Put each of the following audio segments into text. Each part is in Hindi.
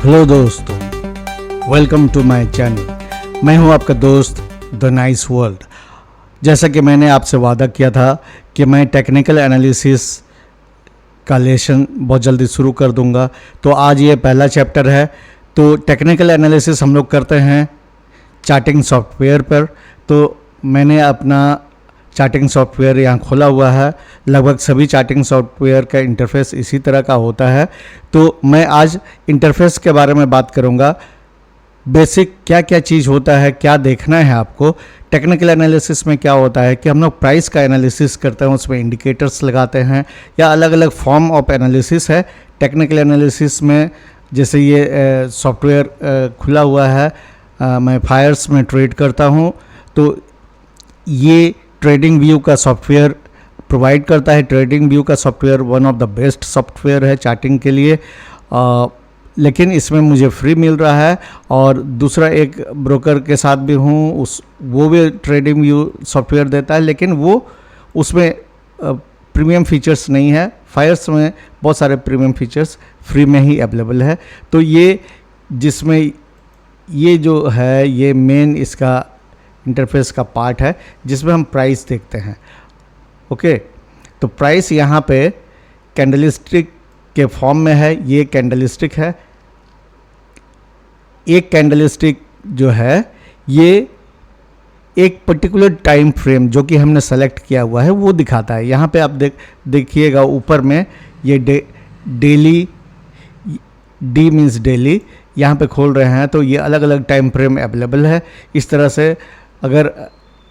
हेलो दोस्तों, वेलकम टू माय चैनल। मैं हूं आपका दोस्त द नाइस वर्ल्ड। जैसा कि मैंने आपसे वादा किया था कि मैं टेक्निकल एनालिसिस का लेसन बहुत जल्दी शुरू कर दूंगा, तो आज ये पहला चैप्टर है। तो टेक्निकल एनालिसिस हम लोग करते हैं चार्टिंग सॉफ्टवेयर पर। तो मैंने अपना चार्टिंग सॉफ्टवेयर यहाँ खोला हुआ है। लगभग सभी चार्टिंग सॉफ्टवेयर का इंटरफेस इसी तरह का होता है। तो मैं आज इंटरफेस के बारे में बात करूँगा। बेसिक क्या क्या चीज़ होता है, क्या देखना है आपको। टेक्निकल एनालिसिस में क्या होता है कि हम लोग प्राइस का एनालिसिस करते हैं, उसमें इंडिकेटर्स लगाते हैं या अलग अलग फॉर्म ऑफ एनालिसिस है टेक्निकल एनालिसिस में। जैसे ये सॉफ्टवेयर खुला हुआ है, मैं फायर्स में ट्रेड करता हूँ, तो ये ट्रेडिंग व्यू का सॉफ्टवेयर प्रोवाइड करता है। ट्रेडिंग व्यू का software one of the best software है चार्टिंग के लिए, लेकिन इसमें मुझे फ्री मिल रहा है। और दूसरा एक ब्रोकर के साथ भी हूँ, वो भी ट्रेडिंग व्यू सॉफ्टवेयर देता है, लेकिन वो उसमें प्रीमियम फीचर्स नहीं है। फायर्स में बहुत सारे प्रीमियम फीचर्स फ्री में ही अवेलेबल है। तो ये जिसमें ये जो है ये मेन इसका इंटरफेस का पार्ट है, जिसमें हम प्राइस देखते हैं। ओके, तो प्राइस यहाँ पे कैंडलस्टिक के फॉर्म में है। ये कैंडलस्टिक है। एक कैंडलस्टिक जो है ये एक पर्टिकुलर टाइम फ्रेम जो कि हमने सेलेक्ट किया हुआ है वो दिखाता है। यहाँ पे आप देखिएगा ऊपर में ये डेली, डी मीन्स डेली, यहाँ पे खोल रहे हैं तो ये अलग अलग टाइम फ्रेम अवेलेबल है। इस तरह से अगर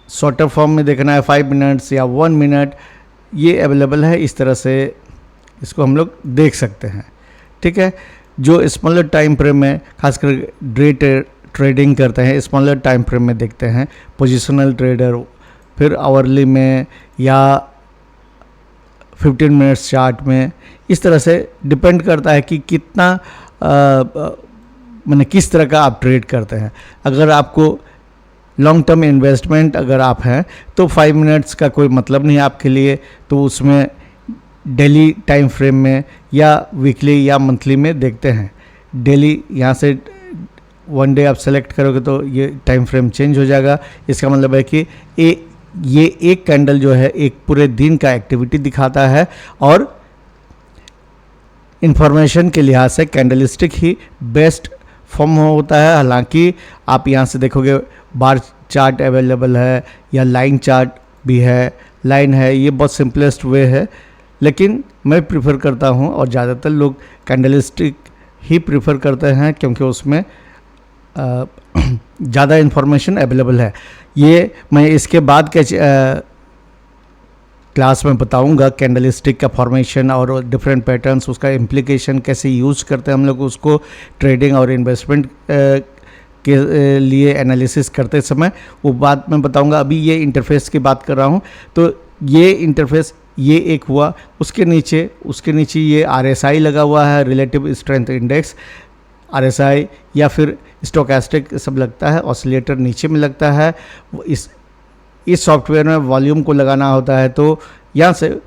शॉर्टर फॉर्म में देखना है 5 मिनट्स या 1 मिनट, ये अवेलेबल है। इस तरह से इसको हम लोग देख सकते हैं। ठीक है, जो स्मॉलर टाइम फ्रेम में खासकर डे ट्रेडिंग करते हैं, स्मॉलर टाइम फ्रेम में देखते हैं। पोजिशनल ट्रेडर फिर आवरली में या 15 मिनट्स चार्ट में, इस तरह से डिपेंड करता है कि कितना मैंने किस तरह का आप ट्रेड करते हैं। अगर आपको लॉन्ग टर्म इन्वेस्टमेंट अगर आप हैं तो 5 मिनट्स का कोई मतलब नहीं आपके लिए, तो उसमें डेली टाइम फ्रेम में या वीकली या मंथली में देखते हैं। डेली यहाँ से 1 डे आप सेलेक्ट करोगे तो ये टाइम फ्रेम चेंज हो जाएगा। इसका मतलब है कि ये एक कैंडल जो है एक पूरे दिन का एक्टिविटी दिखाता है, और इंफॉर्मेशन के लिहाज से कैंडलस्टिक ही बेस्ट फॉर्म होता है। हालांकि आप यहाँ से देखोगे बार चार्ट अवेलेबल है या लाइन चार्ट भी है। लाइन है, ये बहुत सिंपलेस्ट वे है, लेकिन मैं प्रिफर करता हूँ और ज़्यादातर लोग कैंडलस्टिक ही प्रिफर करते हैं क्योंकि उसमें ज़्यादा इन्फॉर्मेशन अवेलेबल है। ये मैं इसके बाद के क्लास में बताऊंगा कैंडलस्टिक का फॉर्मेशन और डिफरेंट पैटर्न्स, उसका इम्प्लीकेशन कैसे यूज़ करते हैं हम लोग उसको ट्रेडिंग और इन्वेस्टमेंट के लिए एनालिसिस करते समय, वो बात मैं बताऊंगा। अभी ये इंटरफेस की बात कर रहा हूँ। तो ये इंटरफेस ये एक हुआ, उसके नीचे ये RSI लगा हुआ है, रिलेटिव स्ट्रेंथ इंडेक्स RSI, या फिर स्टोकेस्टिक सब लगता है। ऑसिलेटर नीचे में लगता है। इस सॉफ्टवेयर में वॉल्यूम को लगाना होता है, तो यहाँ से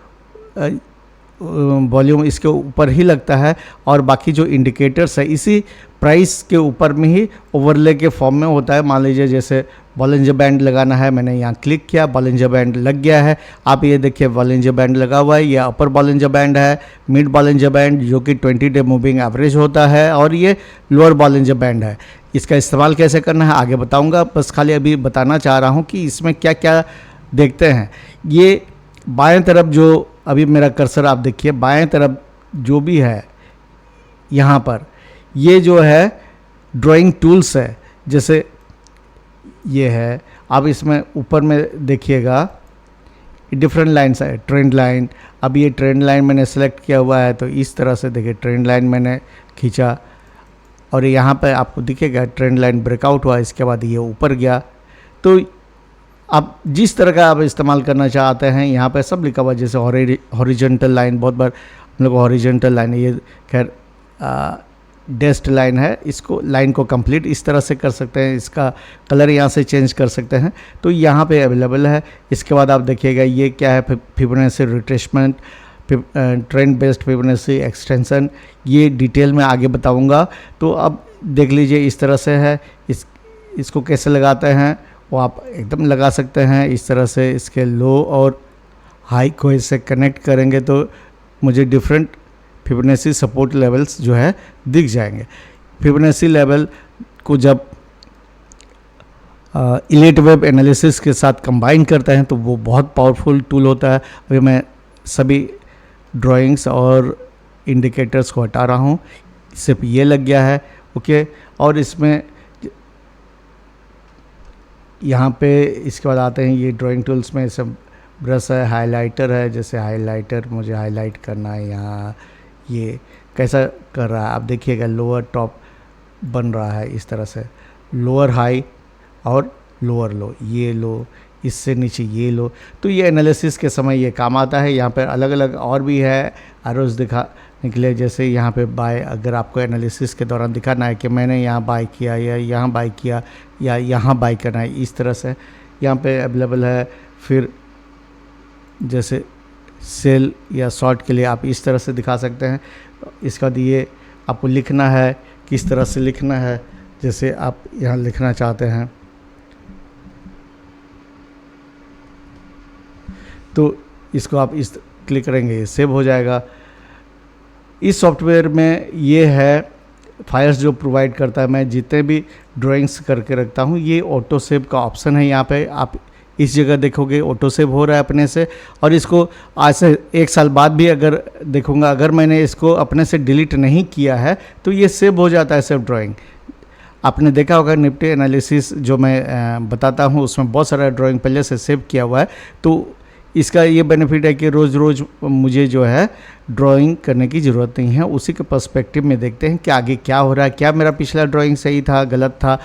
वॉल्यूम इसके ऊपर ही लगता है, और बाकी जो इंडिकेटर्स है इसी प्राइस के ऊपर में ही ओवरले के फॉर्म में होता है। मान लीजिए जैसे बॉलिंजर बैंड लगाना है, मैंने यहाँ क्लिक किया, बॉलिंजर बैंड लग गया है। आप ये देखिए बॉलिंजर बैंड लगा हुआ है। ये अपर बॉलिंजर बैंड है, मिड बॉलिंजर बैंड जो कि 20 डे मूविंग एवरेज होता है, और ये लोअर बॉलिंजर बैंड है। इसका इस्तेमाल कैसे करना है आगे बताऊंगा, बस खाली अभी बताना चाह रहा हूँ कि इसमें क्या क्या देखते हैं। ये बाएं तरफ जो अभी मेरा कर्सर आप देखिए, बाएं तरफ जो भी है यहाँ पर, ये जो है ड्राइंग टूल्स है। जैसे ये है, आप इसमें ऊपर में देखिएगा डिफरेंट लाइन्स है। ट्रेंड लाइन, अब ये ट्रेंड लाइन मैंने सेलेक्ट किया हुआ है, तो इस तरह से देखिए ट्रेंड लाइन मैंने खींचा और यहाँ पे आपको दिखेगा ट्रेंड लाइन ब्रेकआउट हुआ, इसके बाद ये ऊपर गया। तो आप जिस तरह का आप इस्तेमाल करना चाहते हैं यहाँ पे सब लिखा हुआ है। जैसे हॉरिजॉन्टल लाइन, बहुत बार हम लोग हॉरिजॉन्टल लाइन, ये खैर डेस्ट लाइन है, इसको लाइन को कंप्लीट इस तरह से कर सकते हैं। इसका कलर यहाँ से चेंज कर सकते हैं, तो यहाँ पे अवेलेबल है। इसके बाद आप देखिएगा ये क्या है, Fibonacci retracement trend based Fibonacci extension, ये डिटेल में आगे बताऊंगा। तो अब देख लीजिए इस तरह से है, इसको कैसे लगाते हैं वो आप एकदम लगा सकते हैं इस तरह से। इसके लो और हाई को इससे कनेक्ट करेंगे तो मुझे डिफरेंट फिबोनाची सपोर्ट लेवल्स जो है दिख जाएंगे। फिबोनाची लेवल को जब इलीट वेब एनालिसिस के साथ कंबाइन करते हैं तो वो बहुत पावरफुल टूल होता है। अभी मैं सभी ड्राइंग्स और इंडिकेटर्स को हटा रहा हूँ, सिर्फ ये लग गया है। ओके, और इसमें यहाँ पे इसके बाद आते हैं ये ड्राइंग टूल्स में सब ब्रश है, हाइलाइटर है। जैसे हाइलाइटर मुझे हाईलाइट करना है यहाँ, ये कैसा कर रहा है आप देखिएगा, लोअर टॉप बन रहा है इस तरह से, लोअर हाई और लोअर लो, ये लो, इससे नीचे ये लो। तो ये एनालिसिस के समय ये काम आता है। यहाँ पर अलग अलग और भी है एरोज दिखा निकले, जैसे यहाँ पे बाय, अगर आपको एनालिसिस के दौरान दिखाना है कि मैंने यहाँ बाय किया या यहाँ बाय किया या यहाँ बाय करना है, इस तरह से यहाँ पे अवेलेबल है। फिर जैसे सेल या शॉर्ट के लिए आप इस तरह से दिखा सकते हैं। इसका ये आपको लिखना है, किस तरह से लिखना है, जैसे आप यहाँ लिखना चाहते हैं तो इसको आप इस क्लिक करेंगे, ये सेव हो जाएगा। इस सॉफ्टवेयर में ये है फाइल्स जो प्रोवाइड करता है। मैं जितने भी ड्राइंग्स करके रखता हूँ, ये ऑटो सेव का ऑप्शन है। यहाँ पे आप इस जगह देखोगे ऑटो सेव हो रहा है अपने से। और इसको आज से 1 साल बाद भी अगर देखूँगा, अगर मैंने इसको अपने से डिलीट नहीं किया है तो ये सेव हो जाता है सेव ड्राइंग। आपने देखा होगा निफ्टी एनालिसिस जो मैं बताता हूँ उसमें बहुत सारा ड्राइंग पहले से सेव किया हुआ है। तो इसका ये बेनिफिट है कि रोज़ रोज़ मुझे जो है ड्राइंग करने की ज़रूरत नहीं है। उसी के पर्सपेक्टिव में देखते हैं कि आगे क्या हो रहा है, क्या मेरा पिछला ड्राइंग सही था गलत था,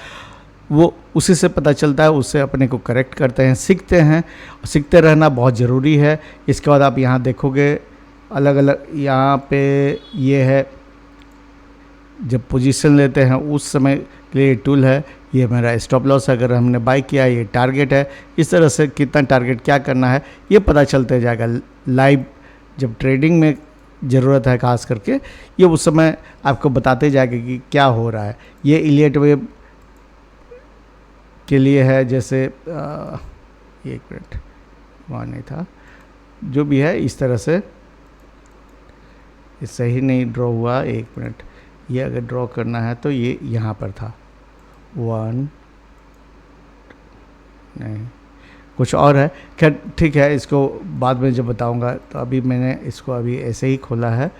वो उसी से पता चलता है। उससे अपने को करेक्ट करते हैं, सीखते हैं। सीखते रहना बहुत ज़रूरी है। इसके बाद आप यहाँ देखोगे अलग अलग, यहाँ पे ये है जब पोजीशन लेते हैं उस समय के लिए टूल है। ये मेरा स्टॉप लॉस, अगर हमने बाय किया, ये टारगेट है। इस तरह से कितना टारगेट क्या करना है ये पता चलते जाएगा। लाइव जब ट्रेडिंग में ज़रूरत है खास करके, ये उस समय आपको बताते जाएगा कि क्या हो रहा है। ये इलीट वेब के लिए है। जैसे 1 मिनट वहाँ नहीं था, जो भी है इस तरह से, ये सही नहीं ड्रॉ हुआ, 1 मिनट, ये अगर ड्रॉ करना है तो ये यहाँ पर था 1 नहीं, कुछ और है। खैर ठीक है, इसको बाद में जब बताऊंगा। तो अभी मैंने इसको अभी ऐसे ही खोला है,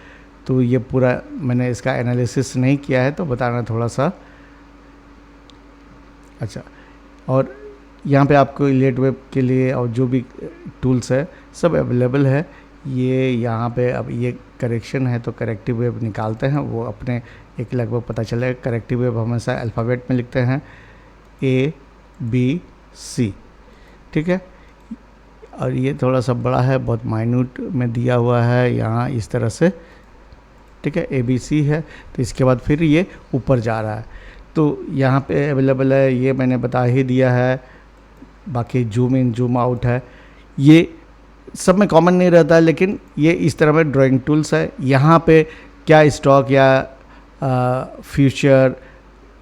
तो ये पूरा मैंने इसका एनालिसिस नहीं किया है तो बताना थोड़ा सा अच्छा। और यहाँ पे आपको इलीट वेब के लिए और जो भी टूल्स है सब अवेलेबल है। ये यहाँ पे अब ये करेक्शन है तो करेक्टिव वेब निकालते हैं, वो अपने एक लगभग पता चलेगा। करेक्टिव वेब हमेशा अल्फ़ाबेट में लिखते हैं ABC, ठीक है। और ये थोड़ा सा बड़ा है, बहुत माइन्यूट में दिया हुआ है यहाँ इस तरह से, ठीक है। ABC है, तो इसके बाद फिर ये ऊपर जा रहा है। तो यहाँ पे अवेलेबल है, ये मैंने बता ही दिया है। बाकी जूम इन जूम आउट है, ये सब में कॉमन नहीं रहता है, लेकिन ये इस तरह में ड्राइंग टूल्स है। यहाँ पे क्या स्टॉक या फ्यूचर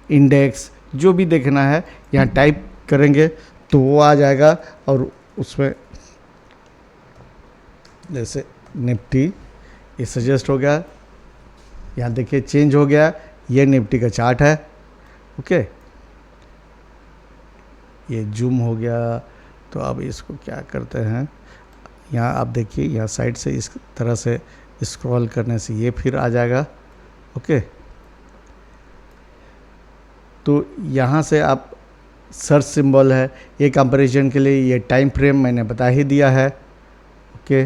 इंडेक्स जो भी देखना है यहाँ टाइप करेंगे तो वो आ जाएगा। और उसमें जैसे निफ्टी ये सजेस्ट हो गया, यहाँ देखिए चेंज हो गया, ये निफ्टी का चार्ट है। ओके, ये जूम हो गया। तो अब इसको क्या करते हैं, यहाँ आप देखिए, यहाँ साइड से इस तरह से स्क्रॉल करने से ये फिर आ जाएगा। ओके, तो यहाँ से आप सर्च सिंबल है, ये कंपैरिजन के लिए, ये टाइम फ्रेम मैंने बता ही दिया है। ओके,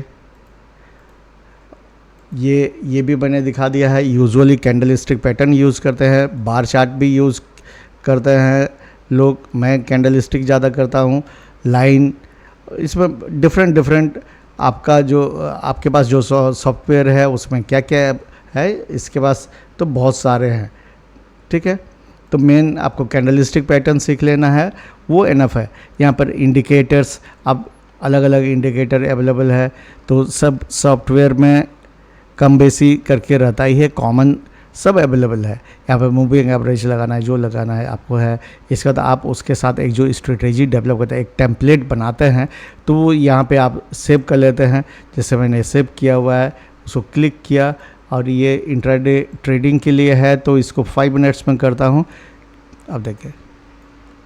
ये भी मैंने दिखा दिया है। यूजुअली कैंडलस्टिक पैटर्न यूज़ करते हैं, बार चार्ट भी यूज़ करते हैं लोग, मैं कैंडलस्टिक ज़्यादा करता हूँ। लाइन, इसमें डिफरेंट आपका जो आपके पास जो सॉफ्टवेयर है उसमें क्या क्या है, इसके पास तो बहुत सारे हैं, ठीक है। तो मेन आपको कैंडलस्टिक पैटर्न सीख लेना है, वो इनफ है। यहाँ पर इंडिकेटर्स, अब अलग अलग इंडिकेटर अवेलेबल है, तो सब सॉफ्टवेयर में कम बेसी करके रहता ही है, कॉमन सब अवेलेबल है। यहाँ पे मूविंग एवरेज लगाना है, जो लगाना है आपको है। इसके बाद आप उसके साथ एक जो स्ट्रेटेजी डेवलप करते हैं, एक टेम्पलेट बनाते हैं, तो वो यहाँ पे आप सेव कर लेते हैं। जैसे मैंने सेव किया हुआ है, उसको क्लिक किया, और ये इंट्राडे ट्रेडिंग के लिए है, तो इसको 5 मिनट्स में करता हूँ। अब देखिए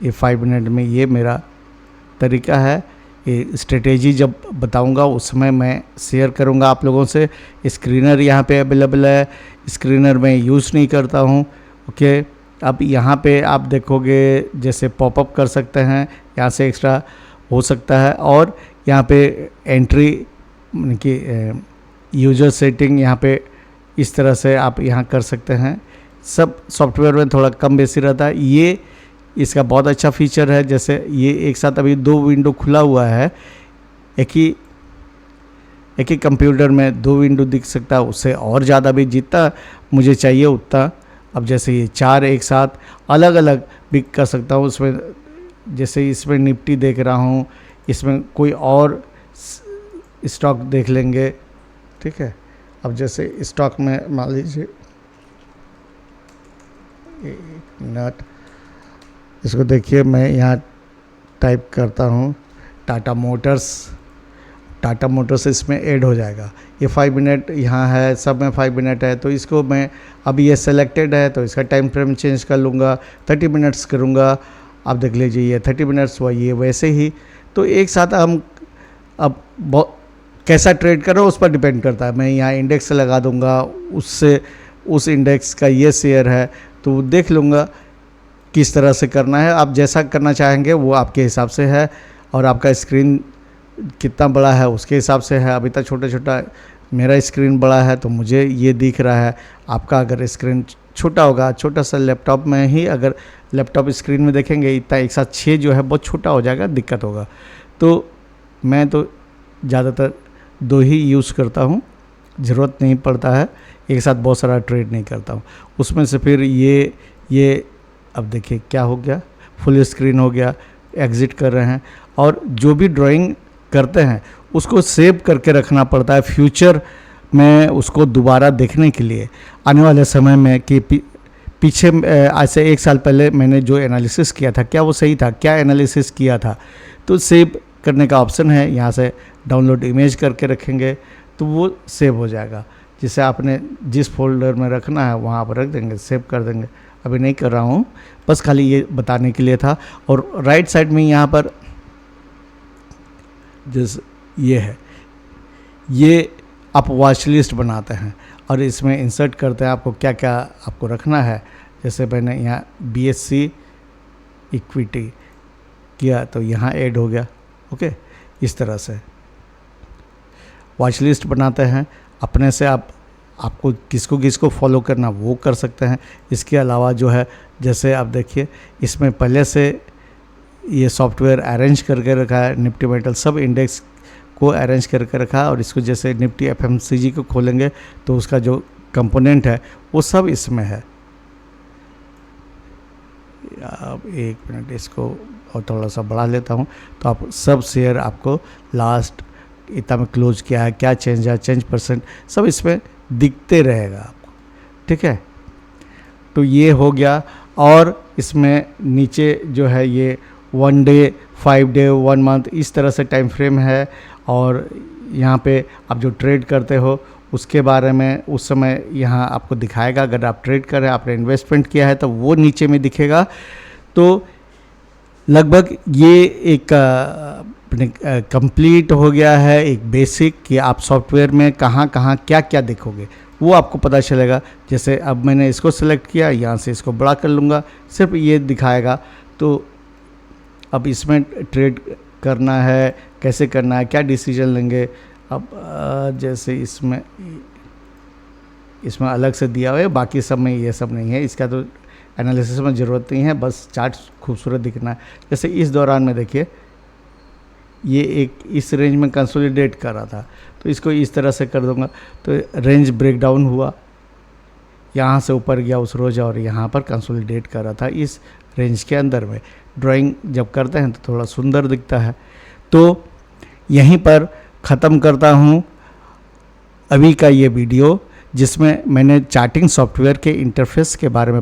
ये 5 मिनट में ये मेरा तरीका है। ये स्ट्रेटेजी जब बताऊंगा उस समय मैं शेयर करूंगा आप लोगों से। स्क्रीनर यहाँ पे अवेलेबल है, स्क्रीनर मैं यूज़ नहीं करता हूँ। ओके, अब यहाँ पे आप देखोगे जैसे पॉपअप कर सकते हैं, यहाँ से एक्स्ट्रा हो सकता है। और यहाँ पे एंट्री कि यूजर सेटिंग यहाँ पे इस तरह से आप यहाँ कर सकते हैं। सब सॉफ्टवेयर में थोड़ा कम बेसी रहता है, ये इसका बहुत अच्छा फीचर है। जैसे ये एक साथ अभी 2 विंडो खुला हुआ है, एक ही कंप्यूटर में 2 विंडो दिख सकता है, उससे और ज़्यादा भी जितना मुझे चाहिए उतना। अब जैसे ये 4 एक साथ अलग अलग भी कर सकता हूँ उसमें। जैसे इसमें निफ्टी देख रहा हूँ, इसमें कोई और स्टॉक देख लेंगे, ठीक है। अब जैसे स्टॉक में मान लीजिए, एक मिनट, इसको देखिए, मैं यहाँ टाइप करता हूँ टाटा मोटर्स इसमें ऐड हो जाएगा। ये 5 मिनट यहाँ है, सब में 5 मिनट है, तो इसको मैं अभी ये सेलेक्टेड है तो इसका टाइम फ्रेम चेंज कर लूँगा, 30 मिनट्स करूँगा। आप देख लीजिए ये 30 मिनट्स हुआ, ये वैसे ही। तो एक साथ हम अब कैसा ट्रेड करो उस पर डिपेंड करता है। मैं यहाँ इंडेक्स लगा दूँगा, उससे उस इंडेक्स का ये शेयर है तो देख लूँगा किस तरह से करना है। आप जैसा करना चाहेंगे वो आपके हिसाब से है, और आपका स्क्रीन कितना बड़ा है उसके हिसाब से है। अभी तक छोटा मेरा स्क्रीन बड़ा है तो मुझे ये दिख रहा है। आपका अगर स्क्रीन छोटा होगा, छोटा सा लैपटॉप में ही अगर लैपटॉप स्क्रीन में देखेंगे इतना एक साथ 6 जो है बहुत छोटा हो जाएगा, दिक्कत होगा। तो मैं तो ज़्यादातर 2 ही यूज़ करता हूँ, ज़रूरत नहीं पड़ता है, एक साथ बहुत सारा ट्रेड नहीं करता हूँ। उसमें से फिर ये अब देखिए क्या हो गया, फुल स्क्रीन हो गया, एग्ज़िट कर रहे हैं। और जो भी ड्राइंग करते हैं उसको सेव करके रखना पड़ता है फ्यूचर में, उसको दोबारा देखने के लिए आने वाले समय में कि पीछे आज से 1 साल पहले मैंने जो एनालिसिस किया था क्या वो सही था, क्या एनालिसिस किया था। तो सेव करने का ऑप्शन है, यहाँ से डाउनलोड इमेज करके रखेंगे तो वो सेव हो जाएगा। जिसे आपने जिस फोल्डर में रखना है वहाँ पर रख देंगे, सेव कर देंगे। अभी नहीं कर रहा हूँ, बस खाली ये बताने के लिए था। और राइट साइड में यहाँ पर जैसे ये है, ये आप वॉच लिस्ट बनाते हैं और इसमें इंसर्ट करते हैं आपको क्या क्या आपको रखना है। जैसे मैंने यहाँ BSC इक्विटी किया तो यहाँ ऐड हो गया। ओके, इस तरह से वॉच लिस्ट बनाते हैं अपने से। आपको किसको फॉलो करना वो कर सकते हैं। इसके अलावा जो है, जैसे आप देखिए इसमें पहले से ये सॉफ्टवेयर अरेंज करके रखा है, निफ्टी मेटल सब इंडेक्स को अरेंज करके रखा है। और इसको जैसे निफ्टी FMCG को खोलेंगे तो उसका जो कंपोनेंट है वो सब इसमें है। अब 1 मिनट इसको और थोड़ा सा बढ़ा लेता हूँ, तो आप सब शेयर आपको लास्ट इतना में क्लोज किया है, क्या चेंज है, चेंज परसेंट सब इसमें दिखते रहेगा आपको, ठीक है। तो ये हो गया। और इसमें नीचे जो है ये 1 डे, 5 डे, 1 मंथ इस तरह से टाइम फ्रेम है। और यहाँ पे आप जो ट्रेड करते हो उसके बारे में उस समय यहाँ आपको दिखाएगा। अगर आप ट्रेड कर रहे हैं, आपने इन्वेस्टमेंट किया है तो वो नीचे में दिखेगा। तो लगभग ये एक कंप्लीट हो गया है, एक बेसिक कि आप सॉफ्टवेयर में कहाँ कहाँ क्या क्या देखोगे वो आपको पता चलेगा। जैसे अब मैंने इसको सेलेक्ट किया, यहाँ से इसको बड़ा कर लूँगा, सिर्फ ये दिखाएगा। तो अब इसमें ट्रेड करना है, कैसे करना है, क्या डिसीजन लेंगे। अब जैसे इसमें अलग से दिया हुआ है, बाकी सब में ये सब नहीं है, इसका तो एनालिसिस में ज़रूरत नहीं है, बस चार्ट खूबसूरत दिखना है। जैसे इस दौरान में देखिए ये एक इस रेंज में कंसोलिडेट कर रहा था, तो इसको इस तरह से कर दूंगा तो रेंज ब्रेकडाउन हुआ, यहाँ से ऊपर गया उस रोज और यहाँ पर कंसोलिडेट कर रहा था इस रेंज के अंदर में। ड्राइंग जब करते हैं तो थोड़ा सुंदर दिखता है। तो यहीं पर ख़त्म करता हूँ अभी का ये वीडियो, जिसमें मैंने चार्टिंग सॉफ्टवेयर के इंटरफेस के बारे में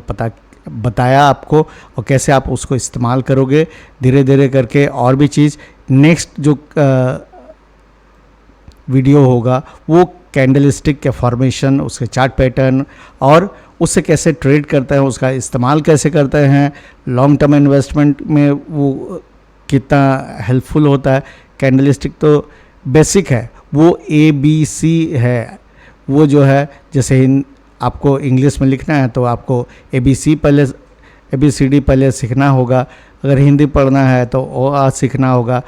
बताया आपको और कैसे आप उसको इस्तेमाल करोगे। धीरे धीरे करके और भी चीज़, नेक्स्ट जो वीडियो होगा वो कैंडलस्टिक के फॉर्मेशन, उसके चार्ट पैटर्न और उससे कैसे ट्रेड करते हैं, उसका इस्तेमाल कैसे करते हैं, लॉन्ग टर्म इन्वेस्टमेंट में वो कितना हेल्पफुल होता है। कैंडलस्टिक तो बेसिक है, वो ABC है, वो जो है जैसे आपको इंग्लिश में लिखना है तो आपको ABCD पहले सीखना होगा, अगर हिंदी पढ़ना है तो OA सीखना होगा।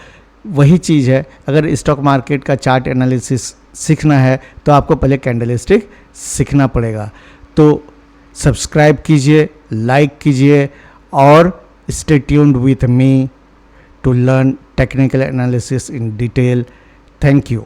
वही चीज़ है, अगर स्टॉक मार्केट का चार्ट एनालिसिस सीखना है तो आपको पहले कैंडलस्टिक सीखना पड़ेगा। तो सब्सक्राइब कीजिए, लाइक कीजिए और stay tuned with me to learn technical analysis in detail. Thank you.